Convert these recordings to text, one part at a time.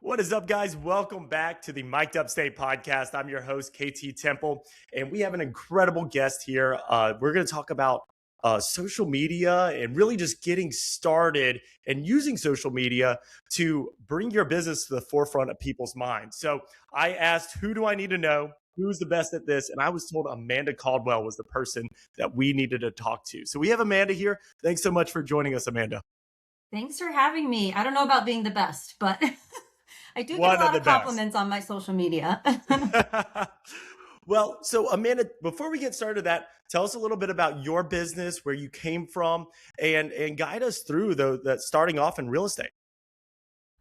What is up, guys? Welcome back to the Mic'd Up State podcast. I'm your host, KT Temple, and we have an incredible guest here. We're going to talk about social media and really just getting started and using social media to bring your business to the forefront of people's minds. So I asked, who do I need to know? Who's the best at this? And I was told Amanda Caldwell was the person that we needed to talk to. So we have Amanda here. Thanks so much for joining us, Amanda. Thanks for having me. I don't know about being the best, but I do get a One of lot the of best. compliments on my social media. Well, so Amanda, before we get started, tell us a little bit about your business, where you came from, and guide us through that starting off in real estate.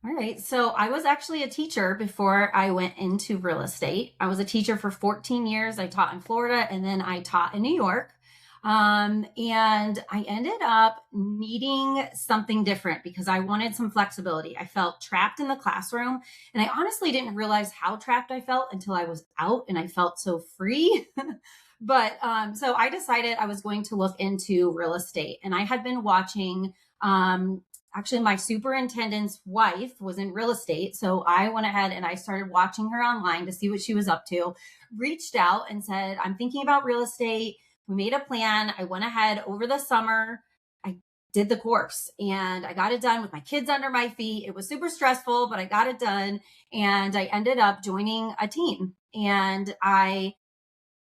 All right. So I was actually a teacher before I went into real estate. I was a teacher for 14 years. I taught in Florida and then I taught in New York. And I ended up needing something different because I wanted some flexibility. I felt trapped in the classroom, and I honestly didn't realize how trapped I felt until I was out and I felt so free. So I decided I was going to look into real estate, and I had been watching, actually my superintendent's wife was in real estate. So I went ahead and I started watching her online to see what she was up to, reached out and said, I'm thinking about real estate. We made a plan. I went ahead over the summer. I did the course and I got it done with my kids under my feet. It was super stressful, but I got it done. And I ended up joining a team and I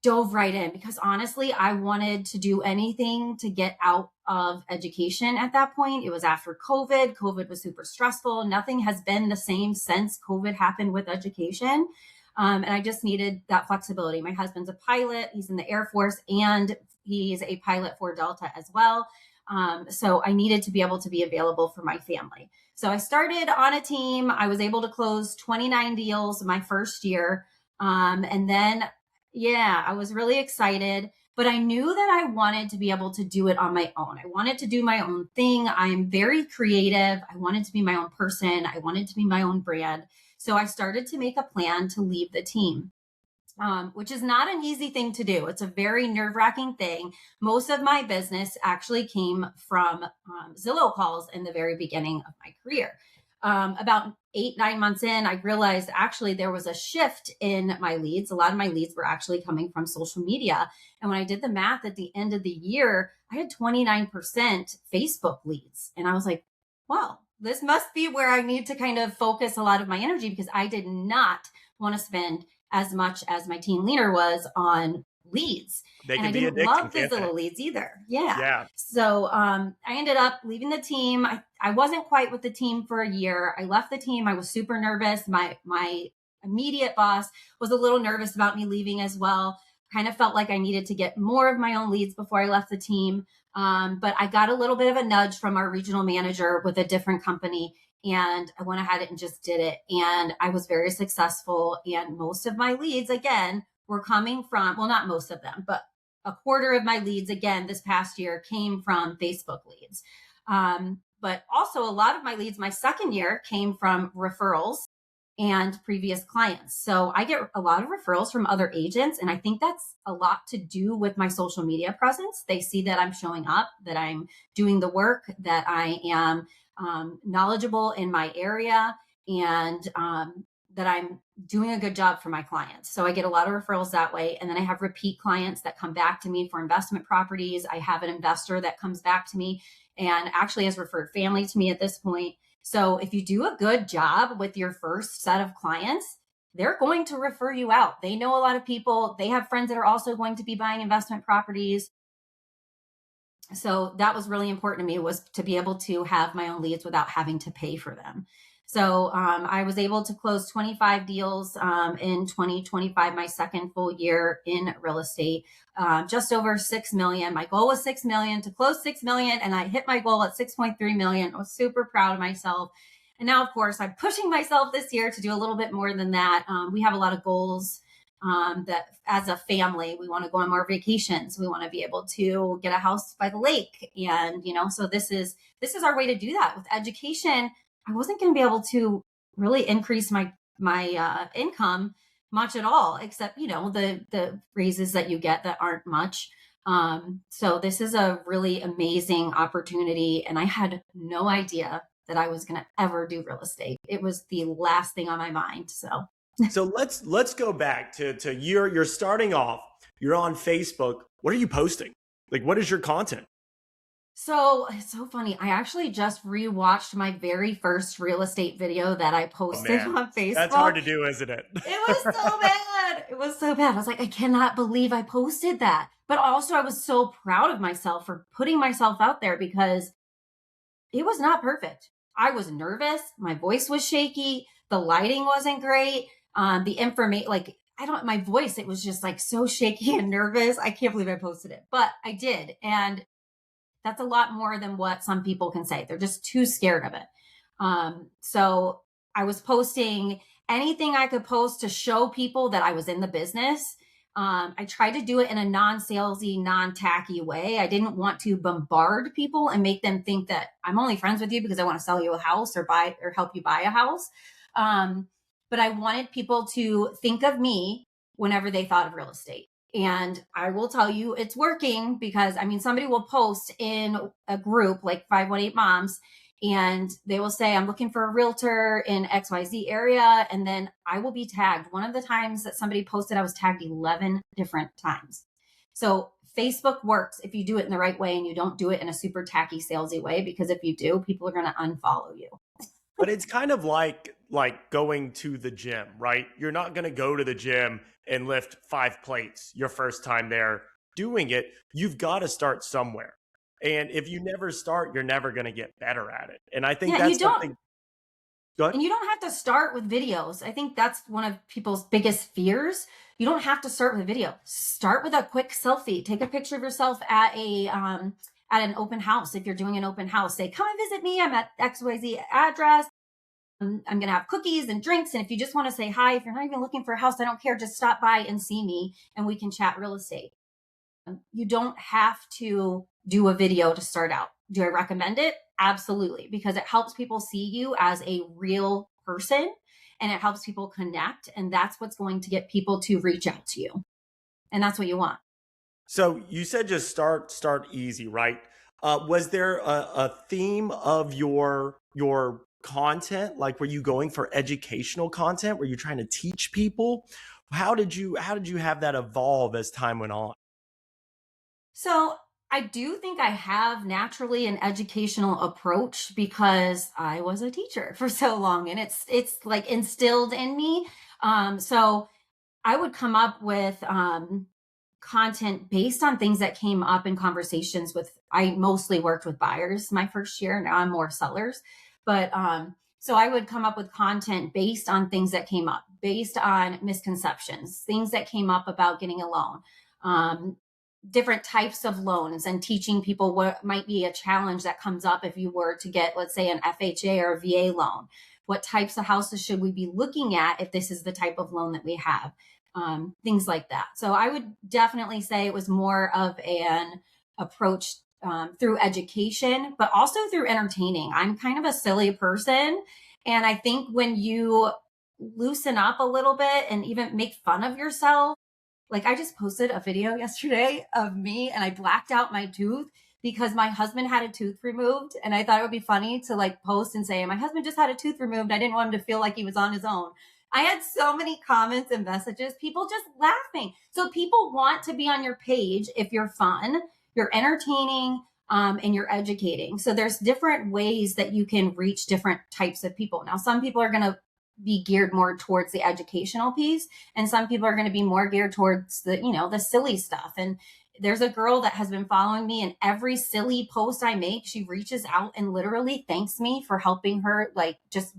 dove right in because honestly, I wanted to do anything to get out of education at that point. It was after COVID. COVID was super stressful. Nothing has been the same since COVID happened with education. And I just needed that flexibility. My husband's a pilot, he's in the Air Force, and he's a pilot for Delta as well. So I needed to be able to be available for my family. So I started on a team. I was able to close 29 deals my first year. And then, yeah, I was really excited, but I knew that I wanted to be able to do it on my own. I wanted to do my own thing. I'm very creative. I wanted to be my own person. I wanted to be my own brand. So I started to make a plan to leave the team, which is not an easy thing to do. It's a very nerve-wracking thing. Most of my business actually came from Zillow calls in the very beginning of my career. About 8, 9 months in, I realized actually there was a shift in my leads. A lot of my leads were actually coming from social media. And when I did the math at the end of the year, I had 29% Facebook leads. And I was like, wow, this must be where I need to kind of focus a lot of my energy because I did not want to spend as much as my team leader was on leads. They And I can be didn't addicting, love the can't they? Zillow leads either. Yeah. Yeah. So I ended up leaving the team. I wasn't quite with the team for a year. I left the team. I was super nervous. My immediate boss was a little nervous about me leaving as well. Kind of felt like I needed to get more of my own leads before I left the team. But I got a little bit of a nudge from our regional manager with a different company. And I went ahead and just did it. And I was very successful. And most of my leads, again, were coming from, well, not most of them, but a quarter of my leads, again, this past year came from Facebook leads. But also a lot of my leads, my second year came from referrals and previous clients. So I get a lot of referrals from other agents. And I think that's a lot to do with my social media presence. They see that I'm showing up, that I'm doing the work, that I am knowledgeable in my area, and that I'm doing a good job for my clients. So I get a lot of referrals that way. And then I have repeat clients that come back to me for investment properties. I have an investor that comes back to me and actually has referred family to me at this point. So if you do a good job with your first set of clients, they're going to refer you out. They know a lot of people. They have friends that are also going to be buying investment properties. So that was really important to me, was to be able to have my own leads without having to pay for them. So I was able to close 25 deals in 2025, my second full year in real estate, just over 6 million. My goal was 6 million, to close 6 million, and I hit my goal at 6.3 million. I was super proud of myself. And now, of course, I'm pushing myself this year to do a little bit more than that. We have a lot of goals that as a family, we want to go on more vacations. We want to be able to get a house by the lake. And, so this is our way to do that. With education, I wasn't going to be able to really increase my income much at all, except, the raises that you get that aren't much. So this is a really amazing opportunity. And I had no idea that I was going to ever do real estate. It was the last thing on my mind. So So let's go back to you're starting off, you're on Facebook. What are you posting? Like, what is your content? So it's so funny. I actually just rewatched my very first real estate video that I Oh posted man, on that's hard Facebook. to do, isn't it? It was so bad. It was so bad. I was like, I cannot believe I posted that. But also, I was so proud of myself for putting myself out there because it was not perfect. I was nervous. My voice was shaky. The lighting wasn't great. The information, like, I don't, my voice, it was just like so shaky and nervous. I can't believe I posted it, but I did. And that's a lot more than what some people can say. They're just too scared of it. So I was posting anything I could post to show people that I was in the business. I tried to do it in a non-salesy, non-tacky way. I didn't want to bombard people and make them think that I'm only friends with you because I want to sell you a house or buy or help you buy a house. But I wanted people to think of me whenever they thought of real estate. And I will tell you it's working because I mean, somebody will post in a group like 518 Moms and they will say, I'm looking for a realtor in XYZ area. And then I will be tagged. One of the times that somebody posted, I was tagged 11 different times. So Facebook works if you do it in the right way and you don't do it in a super tacky, salesy way, because if you do, people are going to unfollow you. But it's kind of like going to the gym, right? You're not going to go to the gym and lift 5 plates your first time there doing it. You've got to start somewhere. And if you never start, you're never going to get better at it. And I think Yeah, you that's don't. something. Go ahead. And you don't have to start with videos. I think that's one of people's biggest fears. You don't have to start with a video. Start with a quick selfie. Take a picture of yourself at an open house. If you're doing an open house, say, come and visit me. I'm at XYZ address. I'm going to have cookies and drinks. And if you just want to say hi, if you're not even looking for a house, I don't care. Just stop by and see me and we can chat real estate. You don't have to do a video to start out. Do I recommend it? Absolutely, because it helps people see you as a real person and it helps people connect. And that's what's going to get people to reach out to you. And that's what you want. So you said just start easy, right? Was there a theme of your content? Like, were you going for educational content? Were you trying to teach people? How did you have that evolve as time went on? So I do think I have naturally an educational approach because I was a teacher for so long and it's like instilled in me. So I would come up with content based on things that came up in conversations with, I mostly worked with buyers my first year. Now I'm more sellers, but so I would come up with content based on things that came up, based on misconceptions, things that came up about getting a loan, different types of loans, and teaching people what might be a challenge that comes up if you were to get, let's say, an FHA or a VA loan. What types of houses should we be looking at if this is the type of loan that we have? Things like that. So I would definitely say it was more of an approach through education, but also through entertaining. I'm kind of a silly person. And I think when you loosen up a little bit and even make fun of yourself, like I just posted a video yesterday of me and I blacked out my tooth because my husband had a tooth removed. And I thought it would be funny to like post and say, my husband just had a tooth removed. I didn't want him to feel like he was on his own. I had so many comments and messages, people just laughing. So people want to be on your page if you're fun, you're entertaining, and you're educating. So there's different ways that you can reach different types of people. Now, some people are going to be geared more towards the educational piece, and some people are going to be more geared towards the silly stuff. And there's a girl that has been following me, and every silly post I make, she reaches out and literally thanks me for helping her, like just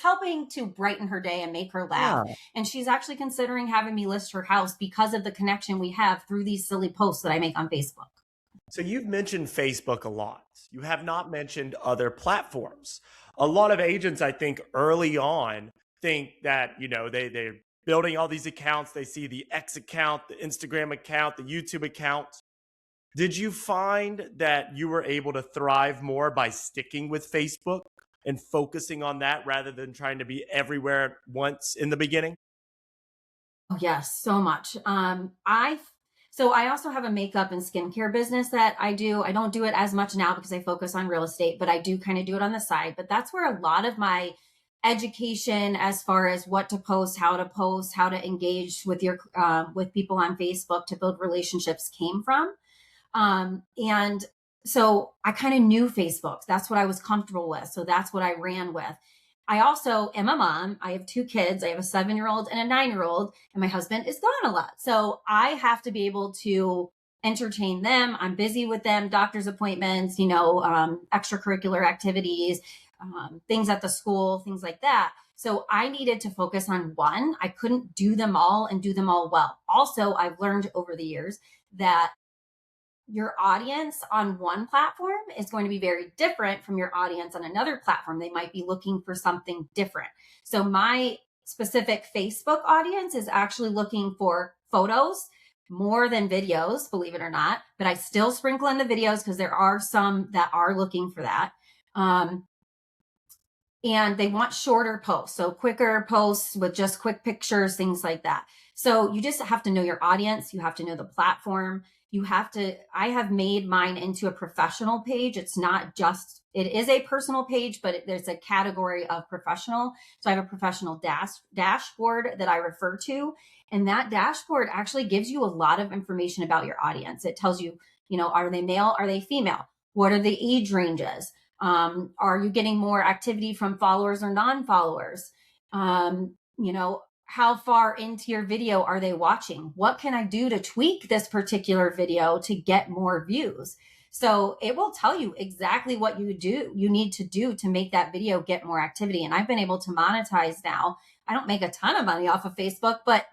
helping to brighten her day and make her laugh. Yeah. And she's actually considering having me list her house because of the connection we have through these silly posts that I make on Facebook. So you've mentioned Facebook a lot. You have not mentioned other platforms. A lot of agents, I think, early on think that, they're building all these accounts. They see the X account, the Instagram account, the YouTube account. Did you find that you were able to thrive more by sticking with Facebook and focusing on that rather than trying to be everywhere at once in the beginning? Oh, yes, so much. So I also have a makeup and skincare business that I do. I don't do it as much now because I focus on real estate, but I do kind of do it on the side. But that's where a lot of my education, as far as what to post, how to engage with your with people on Facebook to build relationships, came from. And so I kind of knew Facebook. That's what I was comfortable with. So that's what I ran with. I also am a mom. I have two kids. I have a 7-year-old and a 9-year-old, and my husband is gone a lot. So I have to be able to entertain them. I'm busy with them, doctor's appointments, extracurricular activities, things at the school, things like that. So I needed to focus on one. I couldn't do them all and do them all well. Also, I've learned over the years that your audience on one platform is going to be very different from your audience on another platform. They might be looking for something different. So my specific Facebook audience is actually looking for photos more than videos, believe it or not, but I still sprinkle in the videos because there are some that are looking for that. And they want shorter posts, so quicker posts with just quick pictures, things like that. So you just have to know your audience. You have to know the platform. I have made mine into a professional page. It is a personal page, but there's a category of professional. So I have a professional dashboard that I refer to. And that dashboard actually gives you a lot of information about your audience. It tells you, are they male? Are they female? What are the age ranges? Are you getting more activity from followers or non-followers? How far into your video are they watching? What can I do to tweak this particular video to get more views? So it will tell you exactly what you need to do to make that video get more activity. And I've been able to monetize now. I don't make a ton of money off of Facebook, but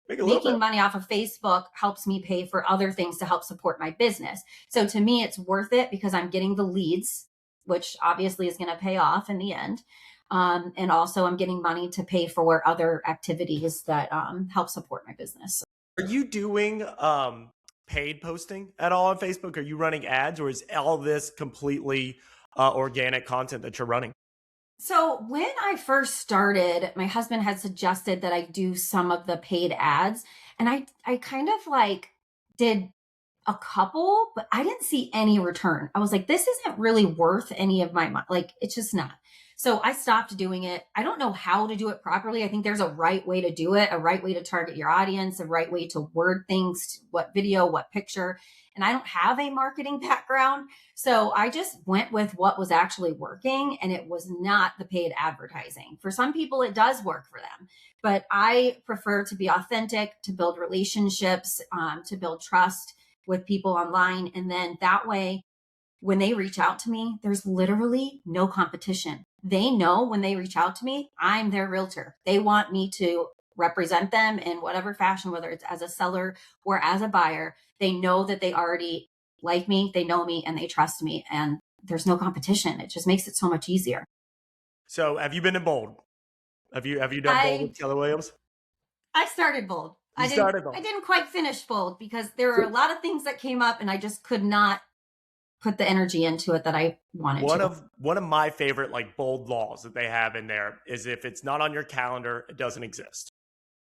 making money off of Facebook helps me pay for other things to help support my business. So to me, it's worth it because I'm getting the leads, which obviously is going to pay off in the end. And also I'm getting money to pay for other activities that help support my business. Are you doing paid posting at all on Facebook? Are you running ads, or is all this completely organic content that you're running? So when I first started, my husband had suggested that I do some of the paid ads. And I kind of did a couple, but I didn't see any return. I was like, this isn't really worth any of my money. It's just not. So I stopped doing it. I don't know how to do it properly. I think there's a right way to do it, a right way to target your audience, a right way to word things, what video, what picture. And I don't have a marketing background. So I just went with what was actually working, and it was not the paid advertising. For some people, it does work for them, but I prefer to be authentic, to build relationships, to build trust with people online. And then that way, when they reach out to me, there's literally no competition. They know when they reach out to me, I'm their realtor. They want me to represent them in whatever fashion, whether it's as a seller or as a buyer. They know that they already like me, they know me, and they trust me. And there's no competition. It just makes it so much easier. So have you been in Bold? Have you done Bold with Keller Williams? I started Bold. I didn't quite finish Bold because there were a lot of things that came up and I just could not put the energy into it that I wanted to. One of my favorite Bold laws that they have in there is if it's not on your calendar, it doesn't exist.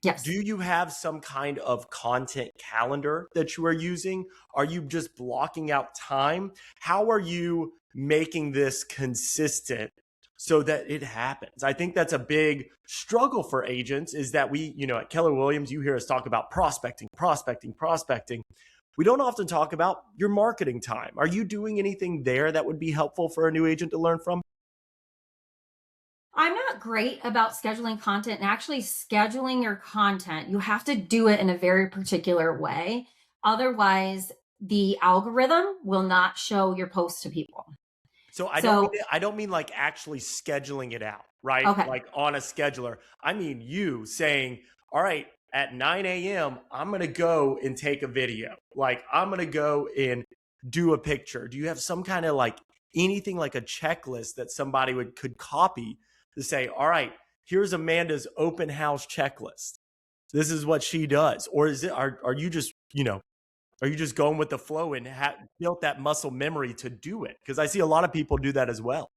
Yes. Do you have some kind of content calendar that you are using? Are you just blocking out time? How are you making this consistent so that it happens? I think that's a big struggle for agents, is that we, at Keller Williams, you hear us talk about prospecting. We don't often talk about your marketing time. Are you doing anything there that would be helpful for a new agent to learn from? I'm not great about scheduling content, and actually scheduling your content, you have to do it in a very particular way. Otherwise, the algorithm will not show your posts to people. So I don't mean actually scheduling it out, right? Okay. Like on a scheduler. I mean you saying, all right, at 9 a.m., I'm going to go and take a video. I'm going to go and do a picture. Do you have some kind of anything like a checklist that somebody could copy to say, all right, here's Amanda's open house checklist. This is what she does. Or are you just, are you just going with the flow and built that muscle memory to do it? Because I see a lot of people do that as well.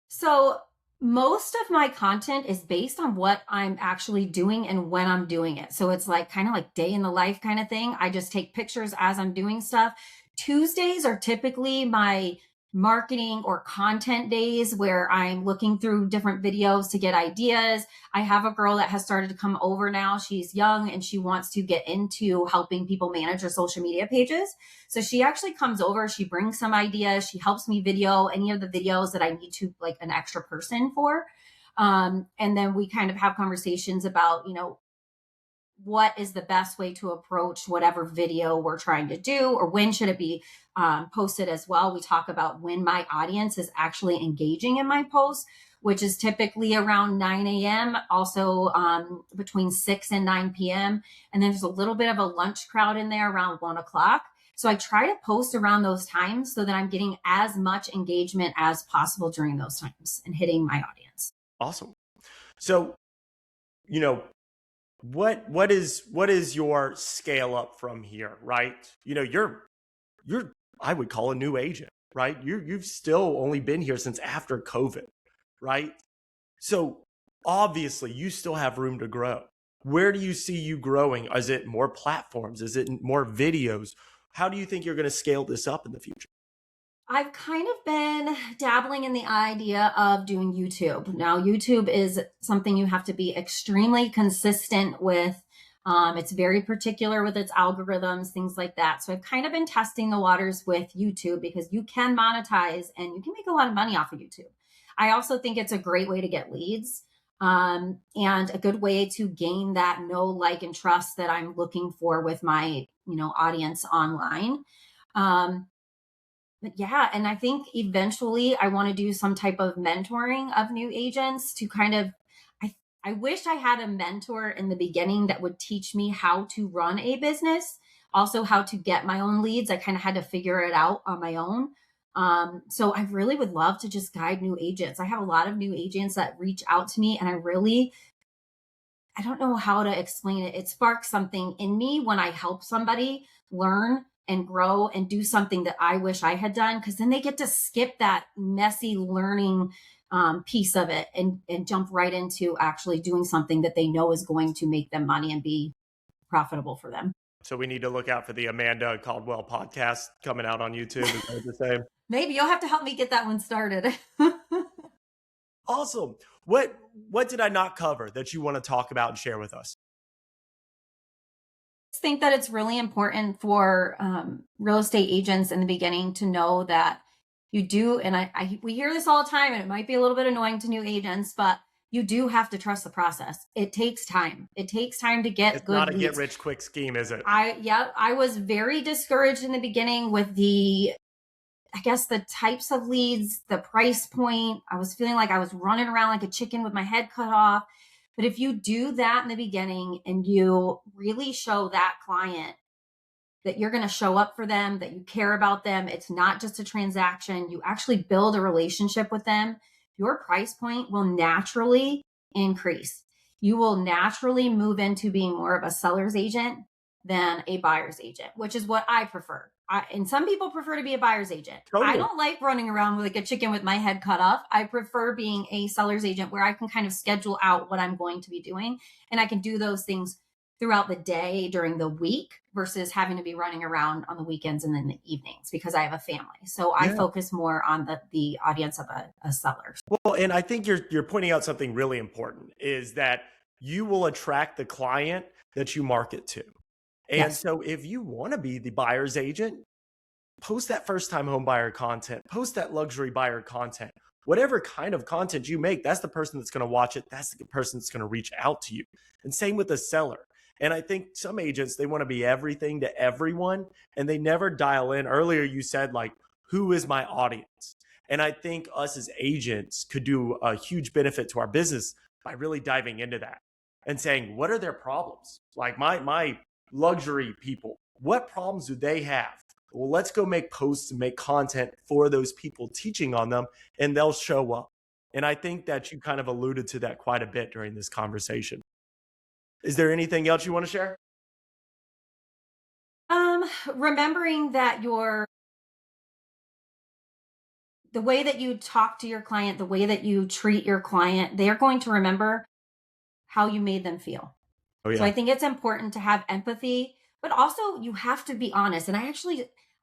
So Most of my content is based on what I'm actually doing and when I'm doing it. So it's like kind of like day in the life kind of thing. I just take pictures as I'm doing stuff. Tuesdays are typically my marketing or content days where I'm looking through different videos to get ideas. I have a girl that has started to come over now. She's young and she wants to get into helping people manage their social media pages. So she actually comes over, she brings some ideas, she helps me video any of the videos that I need to like an extra person for. And then we kind of have conversations about, what is the best way to approach whatever video we're trying to do, or when should it be posted as well. We talk about when my audience is actually engaging in my posts, which is typically around 9 a.m., also between 6 and 9 p.m. And then there's a little bit of a lunch crowd in there around 1 o'clock. So I try to post around those times so that I'm getting as much engagement as possible during those times and hitting my audience. Awesome. So, you know, what is your scale up from here, right? You're I would call a new agent, right? You've still only been here since after COVID, right? So obviously you still have room to grow. Where do you see you growing? Is it more platforms? Is it more videos? How do you think you're going to scale this up in the future? I've kind of been dabbling in the idea of doing YouTube. Now, YouTube is something you have to be extremely consistent with. It's very particular with its algorithms, things like that. So I've kind of been testing the waters with YouTube because you can monetize and you can make a lot of money off of YouTube. I also think it's a great way to get leads, and a good way to gain that know, like, and trust that I'm looking for with my, audience online. Um, but yeah, and I think eventually I want to do some type of mentoring of new agents to kind of I wish I had a mentor in the beginning that would teach me how to run a business, also how to get my own leads. I kind of had to figure it out on my own. So I really would love to just guide new agents. I have a lot of new agents that reach out to me and I don't know how to explain it. It sparks something in me when I help somebody learn and grow and do something that I wish I had done, because then they get to skip that messy learning piece of it and jump right into actually doing something that they know is going to make them money and be profitable for them. So we need to look out for the Amanda Caldwell podcast coming out on YouTube. Is that the same? Maybe you'll have to help me get that one started. Awesome. What did I not cover that you want to talk about and share with us? Think that it's really important for real estate agents in the beginning to know that you do, and we hear this all the time, and it might be a little bit annoying to new agents, but you do have to trust the process. It takes time. It takes time to get It's good not a leads. get rich quick scheme, is it? I was very discouraged in the beginning with the types of leads, the price point. I was feeling like I was running around like a chicken with my head cut off. But if you do that in the beginning and you really show that client that you're going to show up for them, that you care about them, it's not just a transaction, you actually build a relationship with them, your price point will naturally increase. You will naturally move into being more of a seller's agent than a buyer's agent, which is what I prefer. And some people prefer to be a buyer's agent. Totally. I don't like running around with like a chicken with my head cut off. I prefer being a seller's agent where I can kind of schedule out what I'm going to be doing. And I can do those things throughout the day during the week versus having to be running around on the weekends and in the evenings because I have a family. So I focus more on the audience of a seller. Well, and I think you're pointing out something really important is that you will attract the client that you market to. And so if you want to be the buyer's agent, post that first time home buyer content, post that luxury buyer content, whatever kind of content you make, that's the person that's going to watch it. That's the person that's going to reach out to you. And same with the seller. And I think some agents, they want to be everything to everyone and they never dial in. Earlier, you said like, who is my audience? And I think us as agents could do a huge benefit to our business by really diving into that and saying, what are their problems? Like my luxury people, what problems do they have? Well, let's go make posts and make content for those people, teaching on them, and they'll show up. And I think that you kind of alluded to that quite a bit during this conversation. Is there anything else you want to share? Remembering that the way that you talk to your client, the way that you treat your client, they are going to remember how you made them feel. Oh So I yeah. think it's important to have empathy, but also you have to be honest. And I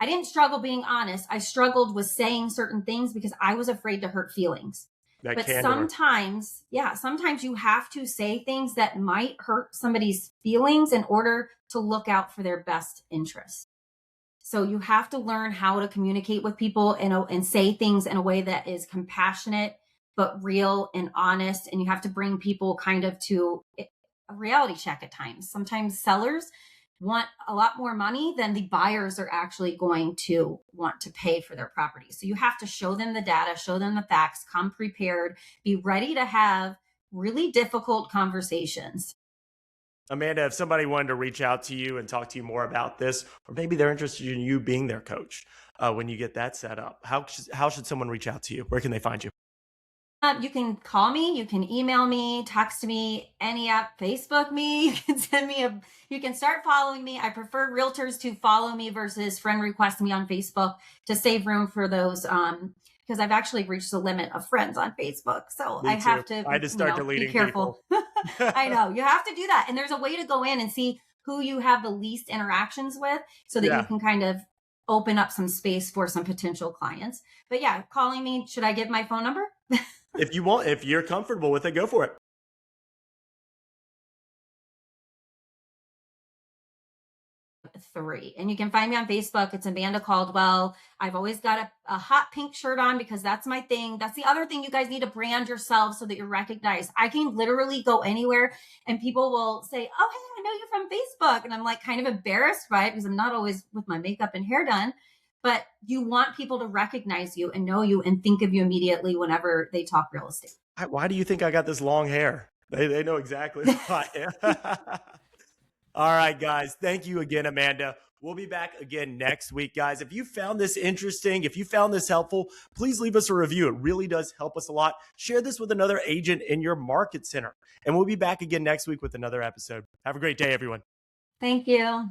didn't struggle being honest. I struggled with saying certain things because I was afraid to hurt feelings. That But candor. sometimes, yeah, sometimes you have to say things that might hurt somebody's feelings in order to look out for their best interests. So you have to learn how to communicate with people and say things in a way that is compassionate, but real and honest. And you have to bring people kind of to a reality check at times. Sometimes sellers want a lot more money than the buyers are actually going to want to pay for their property. So you have to show them the data, show them the facts, come prepared, be ready to have really difficult conversations. Amanda, if somebody wanted to reach out to you and talk to you more about this, or maybe they're interested in you being their coach when you get that set up, how should someone reach out to you? Where can they find you? You can call me, you can email me, text me, any app, Facebook me. You can you can start following me. I prefer realtors to follow me versus friend request me on Facebook to save room for those. Because I've actually reached the limit of friends on Facebook. So I Me too. have to, I just start be deleting careful. people. I know you have to do that. And there's a way to go in and see who you have the least interactions with so that you Yeah. can kind of open up some space for some potential clients. But yeah, calling me, should I give my phone number? If you want, if you're comfortable with it, go for it. 3. And you can find me on Facebook. It's Amanda Caldwell. I've always got a hot pink shirt on because that's my thing. That's the other thing. You guys need to brand yourself so that you're recognized. I can literally go anywhere and people will say, oh, hey, I know you from Facebook. And I'm like kind of embarrassed by it because I'm not always with my makeup and hair done. But you want people to recognize you and know you and think of you immediately whenever they talk real estate. Why do you think I got this long hair? They know exactly who I am. All right, guys. Thank you again, Amanda. We'll be back again next week, guys. If you found this interesting, if you found this helpful, please leave us a review. It really does help us a lot. Share this with another agent in your market center. And we'll be back again next week with another episode. Have a great day, everyone. Thank you.